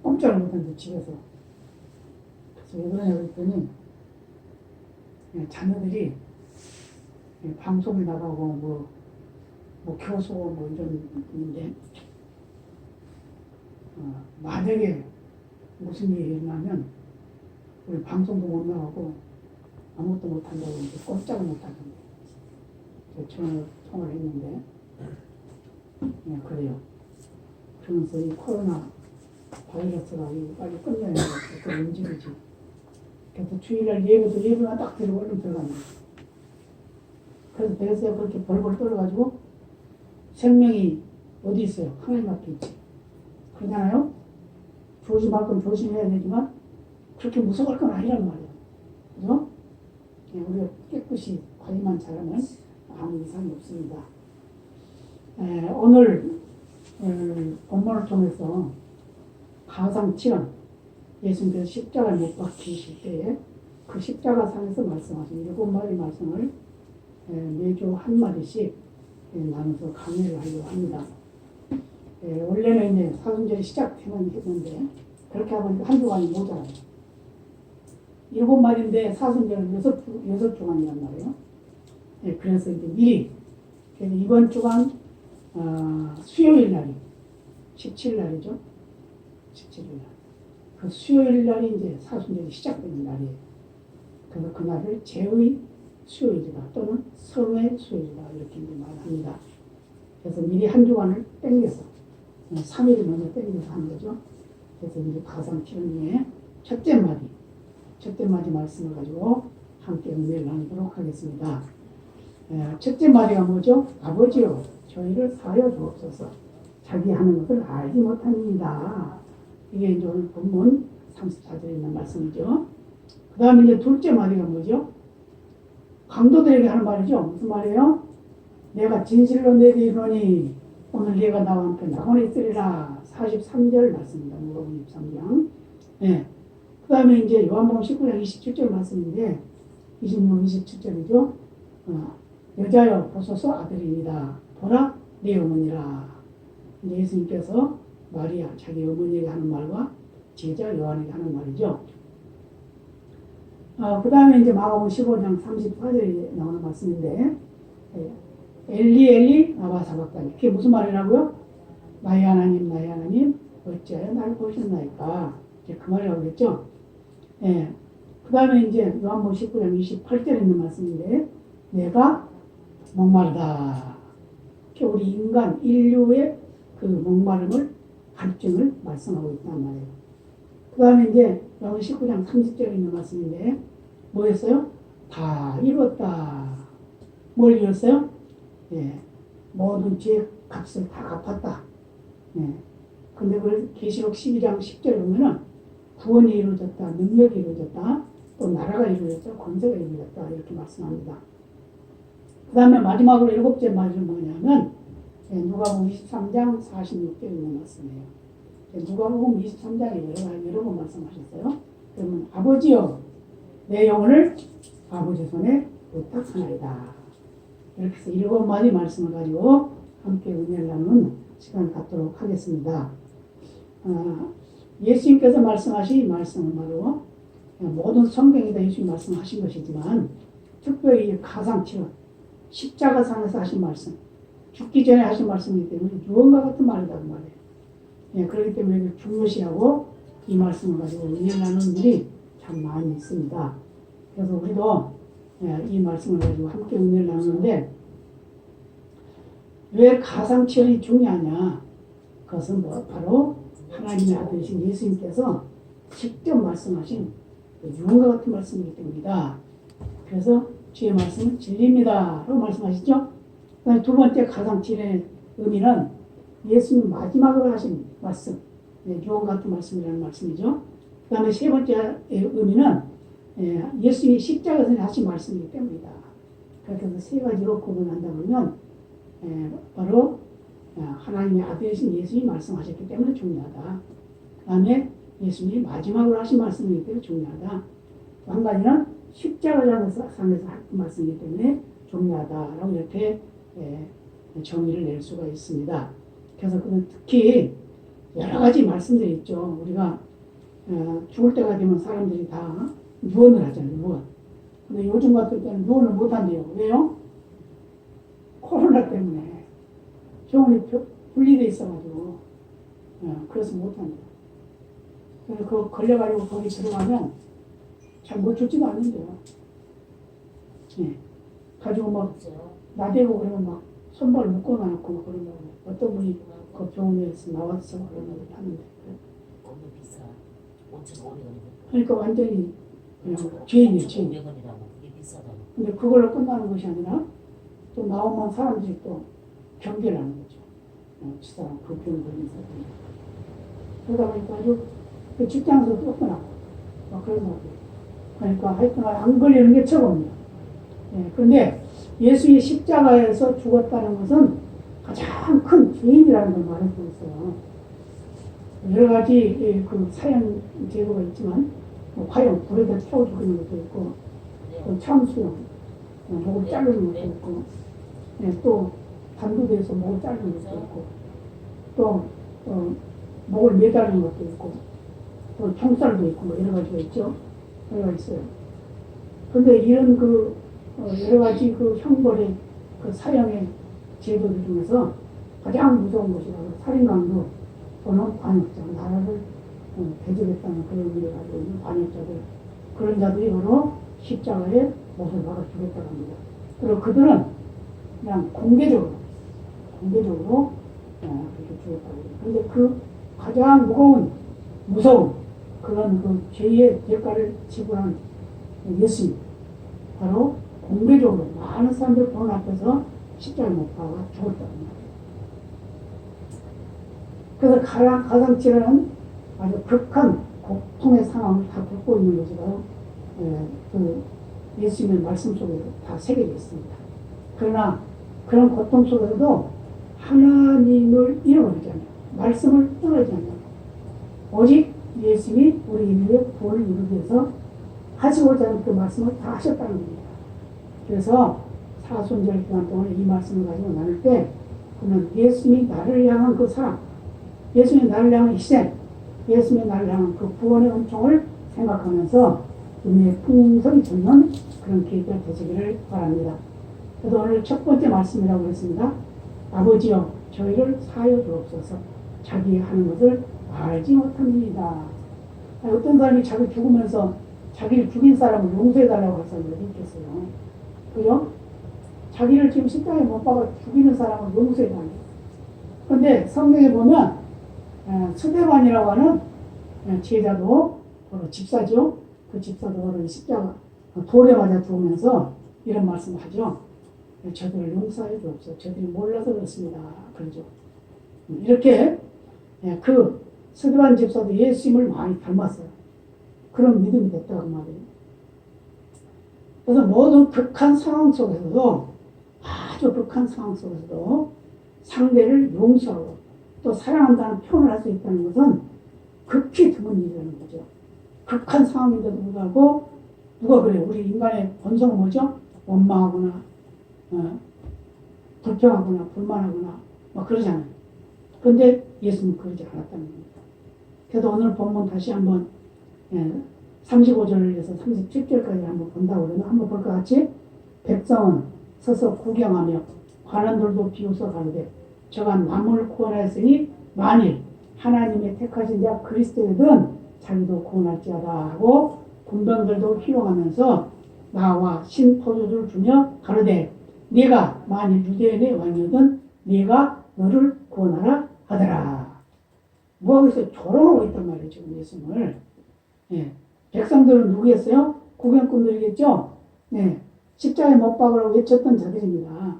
꼼짝을 못하는데 집에서. 그래서 왜 그러냐고 했더니 자녀들이 방송에 나가고 뭐 교수 뭐 이런 인데 만약에 무슨 일이 일어나면 우리 방송도 못 나가고 아무것도 못 한다고 이제 꼼짝을 못 하던데 전화 통화를 했는데 그래요. 그러면서 이 코로나 바이러스가 빨리 끝내야 돼. 그 움직이지. 그래서 주일날 예배만 딱 드리고 얼른 들어갑니다. 그래서 배에서 그렇게 벌벌 떨어가지고 생명이 어디 있어요? 하나님 앞에 있지. 그러잖아요? 조심할 건 조심해야 되지만 그렇게 무서울 건 아니란 말이에요. 그죠? 우리가 깨끗이 관리만 잘하면 아무 이상이 없습니다. 오늘 본문을 통해서 가상치연 예수님께서 십자가를 못 박히실 때에 그 십자가상에서 말씀하신 7마디 말씀을 매주 한 마디씩 나눠서 강의를 하려고 합니다. 원래는 이제 사순절이 시작되면 했는데 그렇게 하면 한 주간이 모자라요. 7마디인데 사순절은 6주간이란 말이에요. 그래서 이제 미리 이번 주간 수요일 날이 17일 날이죠. 17일 날. 그 수요일 날이 이제 사순절이 시작되는 날이에요. 그래서 그날을 제의 수요일이다 또는 성의 수요일이다 이렇게 이제 말합니다. 그래서 미리 한 주간을 땡겨서 3일을 먼저 땡겨서 하는 거죠. 그래서 이제 가상치연의 첫째 마디 말씀을 가지고 함께 은혜를 나누도록 하겠습니다. 첫째 마디가 뭐죠? 아버지요, 저희를 사하여 주옵소서. 자기 하는 것을 알지 못합니다. 이게 이제 오늘 본문 34절에 있는 말씀이죠. 그 다음에 이제 둘째 마디가 뭐죠? 강도들에게 하는 말이죠. 무슨 말이에요? 내가 진실로 내게 이르노니 오늘 네가 나와 함께 낙원에 있으리라. 43절 말씀입니다. 누가복음 23장. 그 다음에 이제 요한복음 19장 27절 말씀인데 26, 27절이죠. 여자여 보소서 아들입니다. 보라 네 어머니라. 이제 예수님께서 마리아 자기 어머니에게 하는 말과 제자 요한에게 하는 말이죠. 그 다음에 이제 마가복음 15장 34절에 나오는 말씀인데 엘리 엘리 라마 사박다니. 그게 무슨 말이라고요? 나의 하나님 어찌하여 나를 보셨나이까. 이제 그 말이라고 그랬죠. 그 다음에 이제 요한복음 19장 28절에 있는 말씀인데 내가 목마르다. 우리 인류의 그 목마름을 갈증을 말씀하고 있단 말이에요. 그 다음에 이제 요한복음 19장 30절에 있는 말씀인데 뭐였어요? 다 이뤘다. 뭘 이뤘어요? 모든 죄의 값을 다 갚았다. 근데 그걸 계시록 12장 10절에 보면은 구원이 이루어졌다, 능력이 이루어졌다, 또 나라가 이루어졌다, 권세가 이루어졌다 이렇게 말씀합니다. 그 다음에 마지막으로 7째 말은 뭐냐면 누가복음 23장 46절에 있는 말씀이에요. 누가복음 23장에 여러 번 말씀하셨어요. 그러면 아버지여 내 영혼을 아버지 손에 부탁하나이다. 이렇게 해서 7마디 말씀을 가지고 함께 은혜를 나누는 시간을 갖도록 하겠습니다. 예수님께서 말씀하신 말씀은 바로 모든 성경에다 예수님 말씀하신 것이지만 특별히 가상치연 십자가상에서 하신 말씀, 죽기 전에 하신 말씀이기 때문에 유언과 같은 말이다 그 말이에요. 그렇기 때문에 중요시하고 이 말씀을 가지고 은혜를 나누는 일이 참 많이 있습니다. 그래서 우리도 이 말씀을 가지고 함께 은혜를 나누는데 왜 가상치연이 중요하냐? 그것은 바로 하나님의 아들이신 예수님께서 직접 말씀하신 유언과 같은 말씀이기 때문이다. 그래서 주의 말씀은 진리입니다라고 말씀하시죠. 그다음에 두 번째 가상치연의 의미는 예수님 마지막으로 하신 말씀, 유언 같은 말씀이라는 말씀이죠. 그 다음에 세 번째 의미는 예수님이 십자가에서 하신 말씀이기 때문이다. 그렇게 해서 세 가지로 구분한다면 바로 하나님의 아들이신 예수님이 말씀하셨기 때문에 중요하다. 그 다음에 예수님이 마지막으로 하신 말씀이기 때문에 중요하다. 또 한 가지는 십자가상에서 하신 말씀이기 때문에 중요하다라고 이렇게 정의를 낼 수가 있습니다. 그래서 그는 특히 여러 가지 말씀들이 있죠. 우리가 죽을 때가 되면 사람들이 다 유언을 하잖아요. 유언. 근데 요즘 같은 때는 유언을 못 한대요. 왜요? 코로나 때문에 병원이 분리돼 있어가지고 그래서 못 한대요. 그래서 그거 걸려가지고 거기 들어가면 잘 못 죽지도 않는데요. 예. 가지고 막 나대고 그러면 막 손발 묶어놔놓고 막 그런다고 어떤 분이 그 병원에서 나와서 그런 걸 하는데 너무 비싸. 5,500원이고. 그러니까 완전히 그냥 죄인이에요. 죄인. 5,500원이라고 그게 비싸다고. 근데 그걸로 끝나는 것이 아니라 또 나오면 사람들이 또 경계를 하는 거죠. 저 사람 그 병 걸린 사람이. 그러다 보니까 아주 그 직장에서 쫓겨나고 막 그런 거예요. 그러니까 하여튼 안 걸리는 게 최고입니다. 예, 그런데 예수의 십자가에서 죽었다는 것은 가장 큰 죄인이라는 걸 말해주고 있어요. 여러 가지 그 사형 제도가 있지만 뭐 화형, 불에다 태워 죽이는 것도 있고 또 참수형, 목을 자르는 것도 있고 또 단두대에서 목을 자르는 것도 있고 또 목을 매달리는 것도 있고 또 총살도 있고 뭐 여러 가지가 있죠. 여러 가지 있어요. 그런데 이런 여러 가지 그 형벌의 그 사형의 제도들 중에서 가장 무서운 것이 바로 살인강도 또는 관역자, 나라를 대적했다는 그런 의미를 가지고 있는 관역자들, 그런 자들이 바로 십자가에 못을 박아 죽였다고 합니다. 그리고 그들은 그냥 공개적으로 그렇게 죽였다고 합니다. 그런데 그 가장 무서운 그런 그 죄의 대가를 지불한 예수님, 바로 공개적으로 많은 사람들 보는 앞에서 십자가에 못 박아 죽었다고 합니다. 그래서 가상치라는 아주 극한 고통의 상황을 다 겪고 있는 것이 바로 그 예수님의 말씀 속에 다 새겨져 있습니다. 그러나 그런 고통 속에서도 하나님을 잃어버리지 않아요. 말씀을 떠나지 않아요. 오직 예수님이 우리 인류의 구원을 이루기 위해서 하시고자 하는 그 말씀을 다 하셨다는 겁니다. 그래서 사순절 기간 동안 이 말씀을 가지고 나눌 때 그러면 예수님이 나를 향한 그 사랑, 예수님이 나를 향한 희생, 예수님이 나를 향한 그 구원의 은총을 생각하면서 은혜의 풍성이 젖는 그런 계기가 되시기를 바랍니다. 그래서 오늘 첫 번째 말씀이라고 했습니다. 아버지여 저희를 사하여 주옵소서. 자기 하는 것을 알지 못합니다. 어떤 사람이 자기 죽으면서 자기를 죽인 사람을 용서해달라고 할 사람이 어디 있겠어요. 그죠? 자기를 지금 십자가에 못 박아 죽이는 사람을 용서해달라고. 그런데 성경에 보면 스데반이라고 하는 제자도 바로 집사죠. 그 집사도 바로 십자가 돌에 맞아 죽으면서 이런 말씀을 하죠. 저들을 용서해 주옵소서. 저들이 몰라서 그렇습니다. 그러죠. 이렇게 그 스데반 집사도 예수님을 많이 닮았어요. 그런 믿음이 됐다고 말이에요. 그래서 모든 극한 상황 속에서도 아주 극한 상황 속에서도 상대를 용서하고 또 사랑한다는 표현을 할 수 있다는 것은 극히 드문 일이라는 거죠. 극한 상황인데도 불구하고 누가 그래요? 우리 인간의 본성은 뭐죠? 원망하거나 불평하거나 불만하거나 막 그러잖아요. 그런데 예수님은 그러지 않았다는 겁니다. 그래서 오늘 본문 다시 한번 35절에서 37절까지 한번 본다고 그러면 한번 볼 것 같이 백성은 서서 구경하며 관원들도 비웃어 가로되 저가 남을 구원하였으니 만일 하나님의 택하신 자 그리스도이든 자기도 구원할지어다 하고 군병들도 희롱하면서 나와 신포도주를 주며 가로되 네가 만일 유대인의 왕이거든 네가 너를 구원하라 하더라. 뭐하고 있어요? 조롱하고 있단 말이에요. 지금 예수님을. 백성들은 누구였어요? 구경꾼들이겠죠? 십자가에 못 박으라고 외쳤던 자들입니다.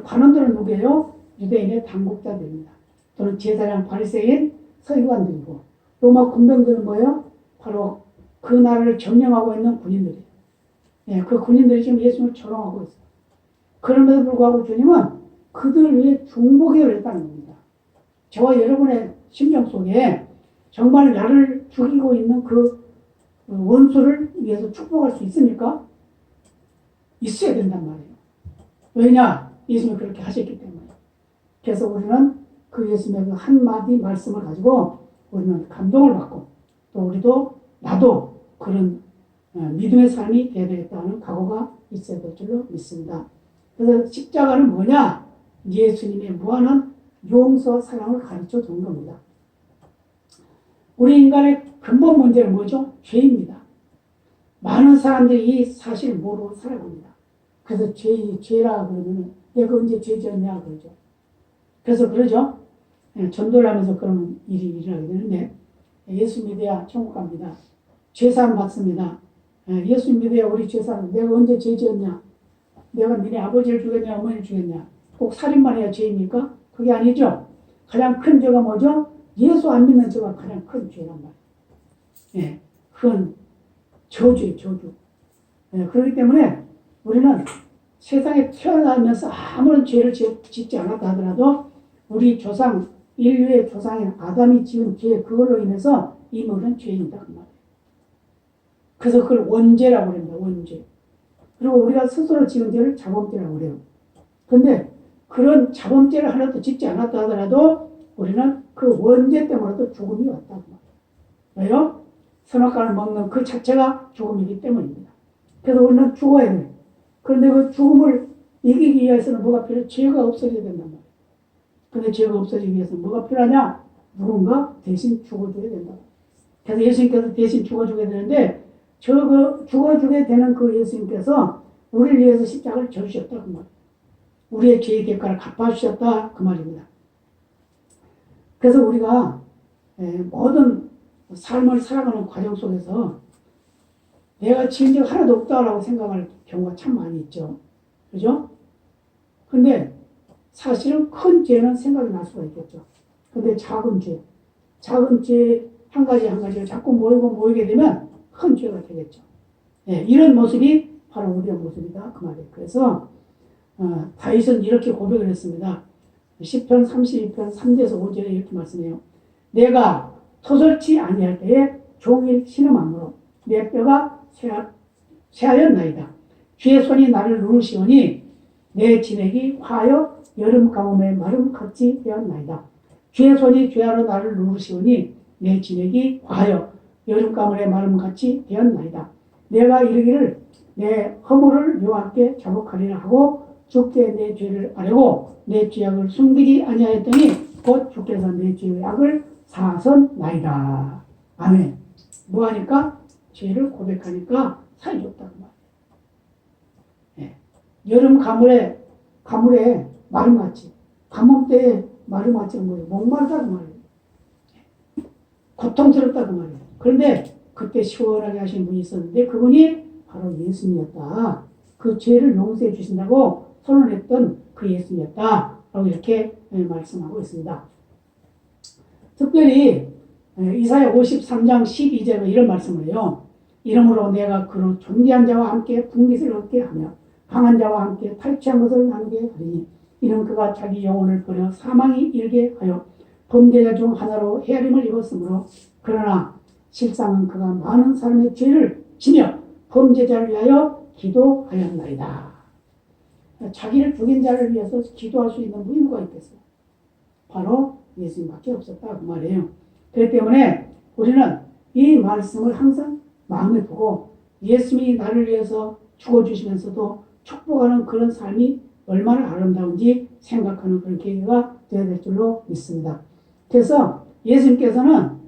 관원들은 누구예요? 유대인의 당국자들입니다. 또는 제사장 바리새인 서기관들이고 로마 군병들은 뭐예요? 바로 그 나라를 점령하고 있는 군인들이에요. 그 군인들이 지금 예수님을 조롱하고 있어요. 그럼에도 불구하고 주님은 그들을 위해 중보기를 했다는 겁니다. 저와 여러분의 심령 속에 정말 나를 죽이고 있는 그 원수를 위해서 축복할 수 있습니까? 있어야 된단 말이에요. 왜냐? 예수님이 그렇게 하셨기 때문에. 그래서 우리는 그 예수님의 그 한마디 말씀을 가지고 우리는 감동을 받고 또 우리도 나도 그런 믿음의 삶이 되어야 되겠다는 각오가 있어야 될 줄로 믿습니다. 그래서 십자가는 뭐냐? 예수님의 무한한 용서 사랑을 가르쳐 준 겁니다. 우리 인간의 근본 문제는 뭐죠? 죄입니다. 많은 사람들이 이 사실을 모르고 살아갑니다. 그래서 죄라 그러면 내가 언제 죄 지었냐 그러죠. 그래서 그러죠. 전도를 하면서 그런 일이 일어나게 되는데 예수 믿어야 천국 갑니다. 죄사함 받습니다. 예수 믿어야 우리 죄사함. 내가 언제 죄 지었냐? 내가 니네 아버지를 죽였냐 어머니를 죽였냐? 꼭 살인만 해야 죄입니까? 그게 아니죠. 가장 큰 죄가 뭐죠? 예수 안 믿는 죄가 가장 큰 죄란 말이에요. 그건 저주예요, 저주. 그렇기 때문에 우리는 세상에 태어나면서 아무런 죄를 짓지 않았다 하더라도 우리 조상, 인류의 조상인 아담이 지은 죄, 그걸로 인해서 이 모든 죄인이다. 그 말이에요. 그래서 그걸 원죄라고 합니다, 원죄. 그리고 우리가 스스로 지은 죄를 자범죄라고 그래요. 그런데 그런 자범죄를 하나도 짓지 않았다 하더라도 우리는 그 원죄 때문에도 죽음이 왔다. 그 말이에요. 왜요? 선악과를 먹는 그 자체가 죽음이기 때문입니다. 그래서 우리는 죽어야 돼요. 그런데 그 죽음을 이기기 위해서는 뭐가 필요해? 죄가 없어져야 된단 말이에요. 근데 죄가 없어지기 위해서는 뭐가 필요하냐? 누군가 대신 죽어줘야 된다. 그래서 예수님께서 대신 죽어주게 되는데 죽어주게 되는 그 예수님께서 우리를 위해서 십자가를 져주셨다. 그 말이에요. 우리의 죄의 대가를 갚아주셨다. 그 말입니다. 그래서 우리가 모든 삶을 살아가는 과정 속에서 내가 지은 죄가 하나도 없다라고 생각할 경우가 참 많이 있죠. 그죠? 근데 사실은 큰 죄는 생각이 날 수가 있겠죠. 근데 작은 죄 한 가지가 자꾸 모이게 되면 큰 죄가 되겠죠. 이런 모습이 바로 우리의 모습이다. 그 말이에요. 그래서 다윗은 이렇게 고백을 했습니다. 10편 32편 3절에서 5절에 이렇게 말씀해요. 내가 토설치 아니할 때에 종일 신음함으로 내 뼈가 쇠하였나이다. 주의 손이 나를 누르시오니 내 진액이 화하여 여름 가뭄에 마름 같이 되었나이다. 주의 손이 죄하러 나를 누르시오니 내 진액이 화하여 여름 가뭄에 마름 같이 되었나이다. 내가 이르기를 내 허물을 여호와께 자복하리라 하고 주께 내 죄를 아뢰고 내 죄악을 숨기지 아니하였더니 곧 주께서 내 죄악을 사하셨나이다. 아멘. 뭐하니까? 죄를 고백하니까 살이 줬다는 말이에요. 여름 가물에 마름같이, 가뭄 때에 마름같이는 뭐예요? 목마르다는 말이에요. 고통스럽다는 말이에요. 그런데 그때 시원하게 하신 분이 있었는데 그분이 바로 예수님이었다. 그 죄를 용서해 주신다고 선언했던 그 예수님이었다. 라고 이렇게 말씀하고 있습니다. 특별히 이사야 53장 12절에 이런 말씀을 해요. 이러므로 내가 그로 존귀한 자와 함께 분깃을 얻게 하며 강한 자와 함께 탈취한 것을 나누게 하리니 이는 그가 자기 영혼을 버려 사망이 이르게 하여 범죄자 중 하나로 헤아림을 입었으므로 그러나 실상은 그가 많은 사람의 죄를 지며 범죄자를 위하여 기도하였나이다. 자기를 죽인 자를 위해서 기도할 수 있는 분이 누가 있겠어요? 바로 예수님밖에 없었다 그 말이에요. 그렇기 때문에 우리는 이 말씀을 항상 마음에 두고 예수님이 나를 위해서 죽어주시면서도 축복하는 그런 삶이 얼마나 아름다운지 생각하는 그런 계기가 되어야 될 줄로 믿습니다. 그래서 예수님께서는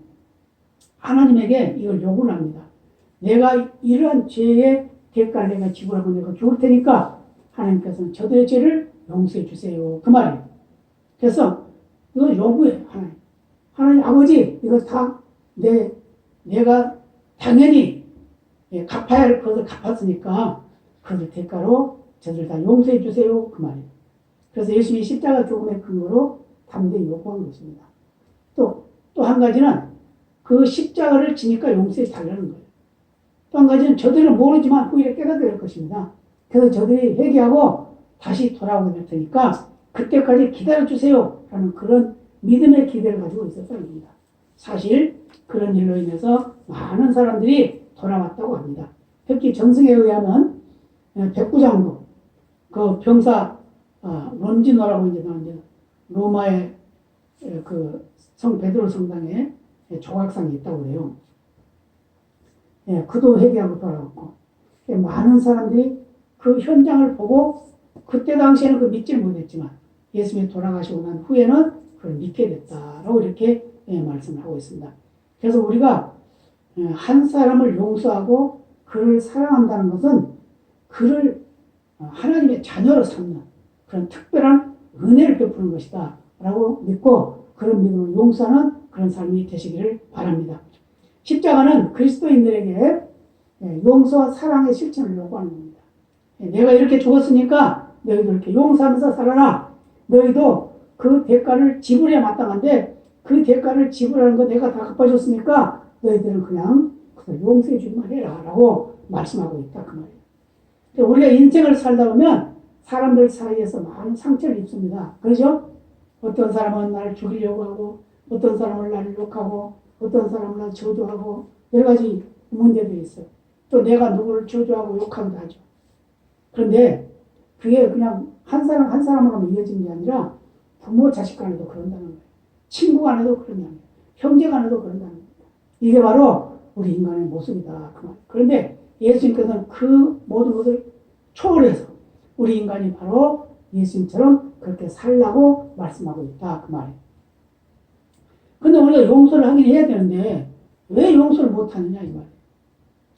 하나님에게 이걸 요구를 합니다. 내가 이러한 죄의 대가를 내가 지불하고 내가 죽을 테니까 하나님께서는 저들의 죄를 용서해 주세요. 그 말이에요. 그래서 이거 요구해요. 하나님 아버지 이거 다 내가 당연히 갚아야 할 것을 갚았으니까 그들 대가로 저들 다 용서해 주세요. 그 말이에요. 그래서 예수님이 십자가 죽음의 근거로 담대히 요구한 것입니다. 또 한 가지는 그 십자가를 지니까 용서해 달라는 거예요. 또 한 가지는 저들은 모르지만 후일에 깨닫게 될 것입니다. 그래서 저들이 회개하고 다시 돌아오게 될 테니까 그때까지 기다려주세요. 라는 그런 믿음의 기대를 가지고 있었다는 겁니다. 사실 그런 일로 인해서 많은 사람들이 돌아왔다고 합니다. 특히 전승에 의하면 백부장도 그 병사 론지노라고 이제 로마의 그 성 베드로 성당에 조각상이 있다고 그래요. 그도 회개하고 돌아왔고 많은 사람들이 그 현장을 보고 그때 당시에는 그 믿지 못했지만 예수님이 돌아가시고 난 후에는 그걸 믿게 됐다라고 이렇게 말씀을 하고 있습니다. 그래서 우리가 한 사람을 용서하고 그를 사랑한다는 것은 그를 하나님의 자녀로 삼는 그런 특별한 은혜를 베푸는 것이다 라고 믿고 그런 믿음을 용서하는 그런 삶이 되시기를 바랍니다. 십자가는 그리스도인들에게 용서와 사랑의 실천을 요구하는 겁니다. 내가 이렇게 죽었으니까 너희도 이렇게 용서하면서 살아라. 너희도 그 대가를 지불해야 마땅한데 그 대가를 지불하는 거 내가 다 갚아줬으니까 너희들은 그냥 용서해 주기만 해라 라고 말씀하고 있다 그 말이에요. 우리가 인생을 살다 보면 사람들 사이에서 많은 상처를 입습니다. 그렇죠? 어떤 사람은 나를 죽이려고 하고 어떤 사람은 나를 욕하고 어떤 사람은 나를 저주하고 여러 가지 문제들이 있어요. 또 내가 누구를 저주하고 욕하기도 하죠. 그런데 그게 그냥 한 사람 한 사람으로만 이어지는 게 아니라 부모 자식 간에도 그런다는 거예요. 친구 간에도 그런다는 거예요. 형제 간에도 그런다는 겁니다. 이게 바로 우리 인간의 모습이다. 그 말. 그런데 예수님께서는 그 모든 것을 초월해서 우리 인간이 바로 예수님처럼 그렇게 살라고 말씀하고 있다. 그 말이에요. 근데 우리가 용서를 하긴 해야 되는데 왜 용서를 못하느냐 이 말이에요.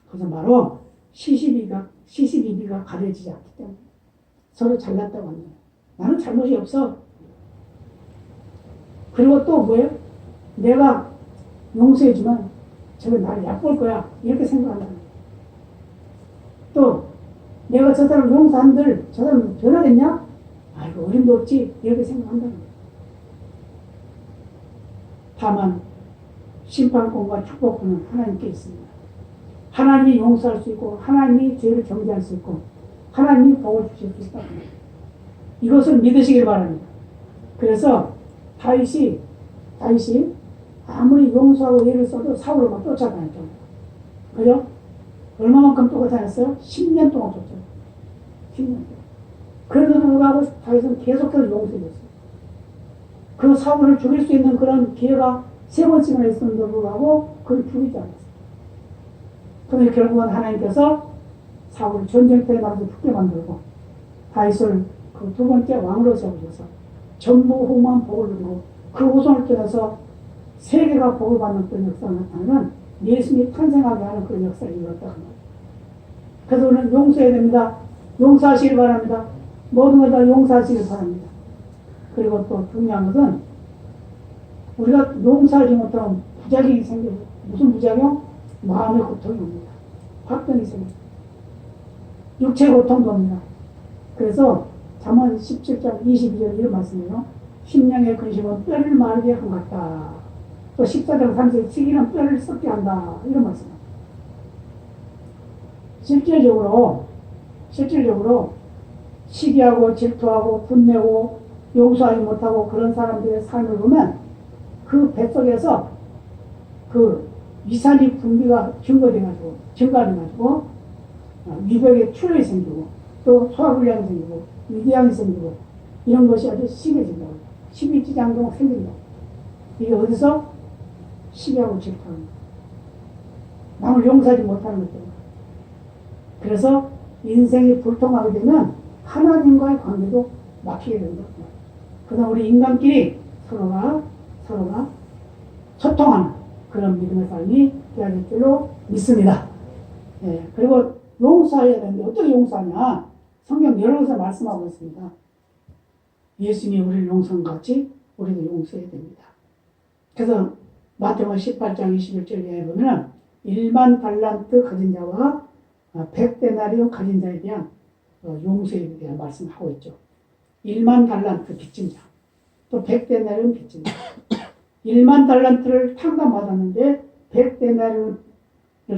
그것은 바로 시시비비가 가려지지 않기 때문에 서로 잘났다고 하는 거예요. 나는 잘못이 없어. 그리고 또 뭐예요? 내가 용서해주면 저게 나를 얕볼 거야. 이렇게 생각한다는 거예요. 또 내가 저 사람 용서한들 저 사람 변하겠냐? 아이고 어림도 없지. 이렇게 생각한다는 거예요. 다만 심판권과 축복권은 하나님께 있습니다. 하나님이 용서할 수 있고 하나님이 죄를 정죄할 수 있고 하나님이 복을 주실 수 있다. 이것을 믿으시길 바랍니다. 그래서 다윗이 아무리 용서하고 예를 써도 사울을 막 쫓아다녔죠. 그죠? 얼마만큼 쫓아다녔어요? 10년 동안 쫓아다녔어요. 10년 동안. 그런데도 불구하고 다윗은 계속해서 용서했어요. 그 사울을 죽일 수 있는 그런 기회가 3번씩이나 있었는데도 불구하고 그를 죽이지 않았어요. 그런데 결국은 하나님께서 사울을 전쟁터에 나가서 죽게 만들고 다윗을 그 2번째 왕으로 세우셔서 전무후무한 복을 누리고 그 후손을 통해서 세계가 복을 받는 그런 역사가 나타나는 예수님이 탄생하게 하는 그런 역사를 이루었다. 그래서 우리는 용서해야 됩니다. 용서하시길 바랍니다. 모든 걸 다 용서하시길 바랍니다. 그리고 또 중요한 것은 우리가 용서하지 못하면 부작용이 생겨요. 무슨 부작용? 마음의 고통이 옵니다. 화병이 생깁니다. 육체 고통도 옵니다. 그래서 잠언 17장 22절 이런 말씀이에요. 심령의 근심은 뼈를 마르게 한 것 같다. 또 14장 30절 시기는 뼈를 썩게 한다. 이런 말씀입니다. 실질적으로 시기하고 질투하고 분내고 용서하지 못하고 그런 사람들의 삶을 보면 그 뱃속에서 그 위산이 분비가 증가돼가지고 위벽에 출혈이 생기고 또 소화불량이 생기고 위궤양이 생기고 이런 것이 아주 심해진다고. 십이지장경 생긴다고. 이게 어디서? 시기하고 질투하는 거예요. 남을 용서하지 못하는 것 때문에. 그래서 인생이 불통하게 되면 하나님과의 관계도 막히게 된다. 그래서 우리 인간끼리 서로가 소통하는 그런 믿음의 삶이 되어야 될 줄로 믿습니다. 그리고 용서해야 되는데 어떻게 용서하냐? 성경 여러 곳에 말씀하고 있습니다. 예수님이 우리를 용서한 것 같이 우리도 용서해야 됩니다. 그래서 마태복음 18장 21절에 보면 1만 달란트 가진 자와 100데나리온 가진 자에 대한 용서에 대한 말씀을 하고 있죠. 1만 달란트 빚진 자, 또 100데나리온 빚진 자. 1만 달란트를 탕감받았는데 100데나리온을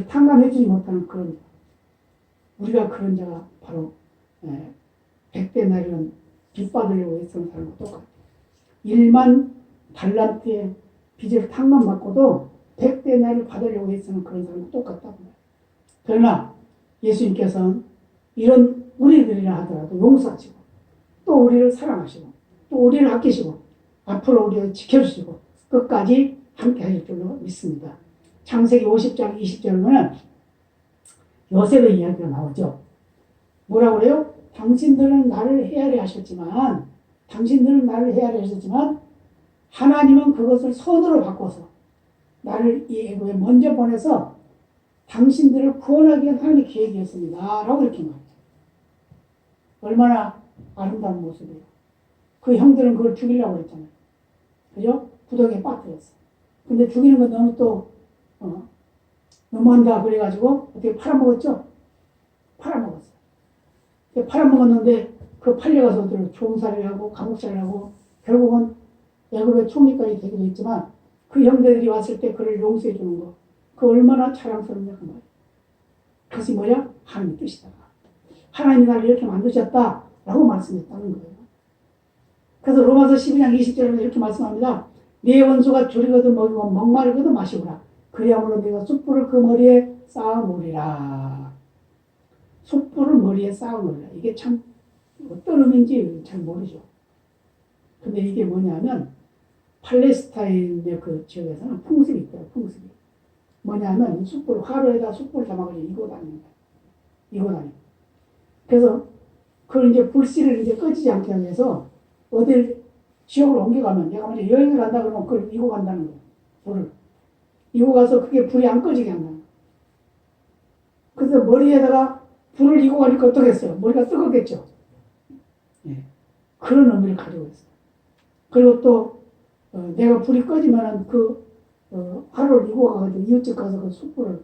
탕감해주지 못하는 그런 자. 우리가 그런 자가 바로 100데나리온 빚 받으려고 했던 사람과 똑같아요. 1만 달란트의 빚을 탕감받고도 100데나리온을 받으려고 했던 그런 사람과 똑같다고 해요. 그러나 예수님께서는 이런 우리들이라 하더라도 용서하시고 또 우리를 사랑하시고 또 우리를 아끼시고 앞으로 우리를 지켜주시고 끝까지 함께 하실 줄로 믿습니다. 창세기 50장 20절에 보면 요셉의 이야기가 나오죠. 뭐라고 그래요? 당신들은 나를 헤아려 하셨지만 하나님은 그것을 선으로 바꿔서 나를 이 애굽에 먼저 보내서 당신들을 구원하기 위한 하나님의 계획이었습니다. 라고 이렇게 말해요. 얼마나 아름다운 모습이에요. 그 형들은 그걸 죽이려고 했잖아요. 그죠? 구덩이에 빠뜨렸어. 근데 죽이는 건 너무 또 너무한다 그래가지고 어떻게 팔아먹었죠? 팔아먹었어요. 팔아먹었는데 그 팔려가서 종살이를 하고 감옥살이를 하고 결국은 애굽의 총리까지 되기도 했지만 그 형제들이 왔을 때 그를 용서해 주는 거, 그 얼마나 자랑스럽냐 그 말이에요. 그것이 뭐냐? 하나님의 뜻이다. 하나님이 나를 이렇게 만드셨다라고 말씀했다는 거예요. 그래서 로마서 12장 20절에 이렇게 말씀합니다. 네 원수가 줄이거든 먹이고 목마르거든 마시고라. 그리하므로 네가 숯불을 그 머리에 쌓아놓으리라. 숯불을 머리에 쌓아놓으리라. 이게 참 어떤 의미인지 잘 모르죠. 근데 이게 뭐냐면 팔레스타인의 그 지역에서는 풍습이 있대요. 풍습이. 뭐냐면 숯불, 화로에다 숯불 담아가지고 이고 다니는 거예요. 이고 다니는. 그래서 그걸 이제 불씨를 이제 꺼지지 않게 하기 위해서 어딜 지역으로 옮겨가면 내가 만약에 여행을 간다 그러면 그걸 이고 간다는 거예요. 불을. 이고 가서 그게 불이 안 꺼지게 한다는 거예요. 그래서 머리에다가 불을 이고 가니까 어떻겠어요? 머리가 뜨겁겠죠. 예. 그런 의미를 가지고 있어요. 그리고 또 내가 불이 꺼지면은 화로를 이고 가가지고 이웃집 가서 그 숯불을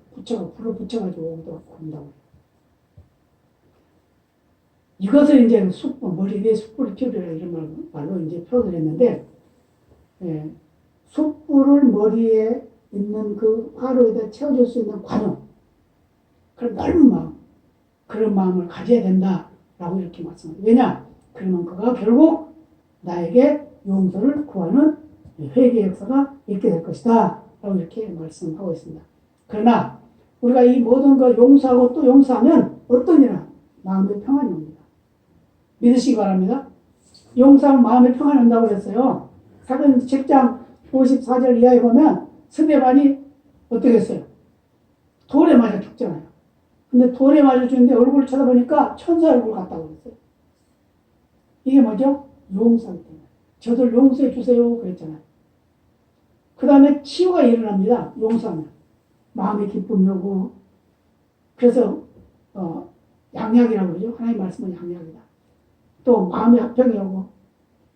불을 붙여가지고 오기도 한다고. 이것을 이제 머리 위에 숯불이 튀어라 이런 말로 이제 표현을 했는데, 예, 숯불을 머리에 있는 그 화로에다 채워줄 수 있는 관용, 그런 넓은 마음, 그런 마음을 가져야 된다라고 이렇게 말씀합니다. 왜냐? 그러면 그가 결국 나에게 용서를 구하는 회개의 역사가 있게 될 것이다 라고 이렇게 말씀하고 있습니다. 그러나 우리가 이 모든 걸 용서하고 또 용서하면 어떤 일이나 마음의 평안이 옵니다. 믿으시기 바랍니다. 용서하면 마음의 평안이 온다고 그랬어요. 사도행 7장 54절 이하에 보면 스데반이 어떻게 했어요? 돌에 맞아 죽잖아요. 근데 돌에 맞아 죽는데 얼굴을 쳐다보니까 천사 얼굴 같다고 그랬어요. 이게 뭐죠? 용서하기 때문에. 저들 용서해 주세요 그랬잖아요. 그 다음에 치유가 일어납니다. 용서하면. 마음의 기쁨이 오고. 그래서 양약이라고 그러죠. 하나님 말씀은 양약이다. 또 마음의 화평이 오고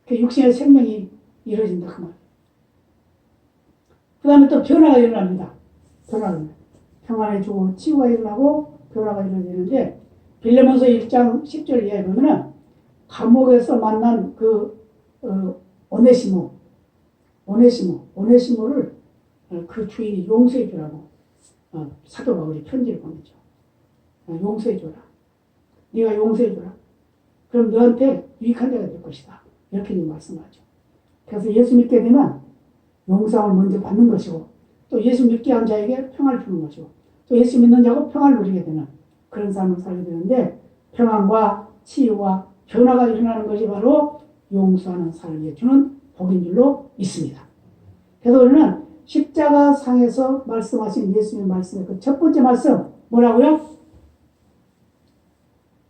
그 육신의 생명이 이루어진다 그 말이에요. 그 다음에 또 변화가 일어납니다. 평안해지고 치유가 일어나고 변화가 일어나는데 빌레몬서 1장 10절 이하에 보면은 감옥에서 만난 오네시모를 그 주인이 용서해 주라고 사도 바울이 편지를 보내죠. 용서해 줘라. 네가 용서해 줘라. 그럼 너한테 유익한 자가 될 것이다. 이렇게 말씀하죠. 그래서 예수 믿게 되면 용서를 먼저 받는 것이고 또 예수 믿게 한 자에게 평안을 주는 것이고 또 예수 믿는 자고 평안을 누리게 되는 그런 삶을 살게 되는데 평안과 치유와 변화가 일어나는 것이 바로 용서하는 삶에 주는 복인 줄로 믿습니다. 그래서 우리는 십자가 상에서 말씀하신 예수님의 말씀의 그 첫 번째 말씀 뭐라고요?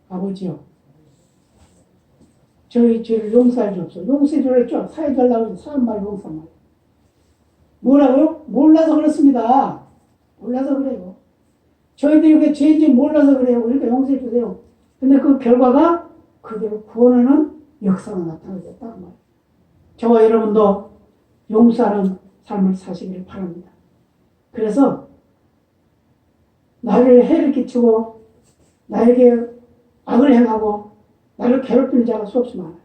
아버지요, 저희 죄를 용서해 주옵소서. 용서해 주랬죠. 사해 달라고 해서 사람 말 용서한 말. 뭐라고요? 몰라서 그렇습니다. 몰라서 그래요. 저희들이 그게 죄인지 몰라서 그래요. 그러니까 용서해 주세요. 근데 그 결과가 그대로 구원하는 역사가 나타나겠다. 저와 여러분도 용서하는 삶을 사시기를 바랍니다. 그래서 나를 해를 끼치고 나에게 악을 행하고 나를 괴롭히는 자가 수없이 많아요.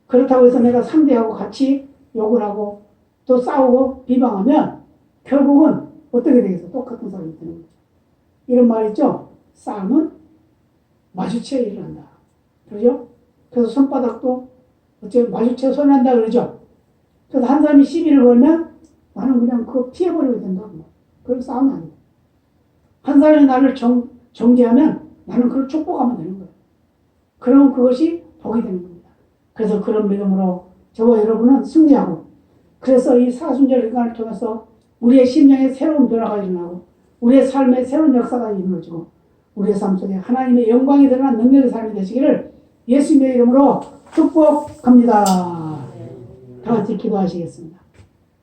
그렇다고 해서 내가 상대하고 같이 욕을 하고 또 싸우고 비방하면 결국은 어떻게 되겠어? 똑같은 사람이 되는 거죠. 이런 말 있죠? 싸움은 마주치에 일어난다. 그러죠? 그래서 손바닥도 어째 마주치에 손이 난다 그러죠? 그래서 한 사람이 시비를 걸면 나는 그냥 그거 피해버리게 된다. 그걸 싸우면 안 돼. 한 사람이 나를 정죄하면 나는 그걸 축복하면 되는 거예요. 그러면 그것이 복이 되는 겁니다. 그래서 그런 믿음으로 저와 여러분은 승리하고 그래서 이 사순절 기간을 통해서 우리의 심령에 새로운 변화가 일어나고 우리의 삶에 새로운 역사가 이루어지고 우리의 삶 속에 하나님의 영광이 드러난 능력의 삶이 되시기를 예수님의 이름으로 축복합니다. 다 같이 기도하시겠습니다.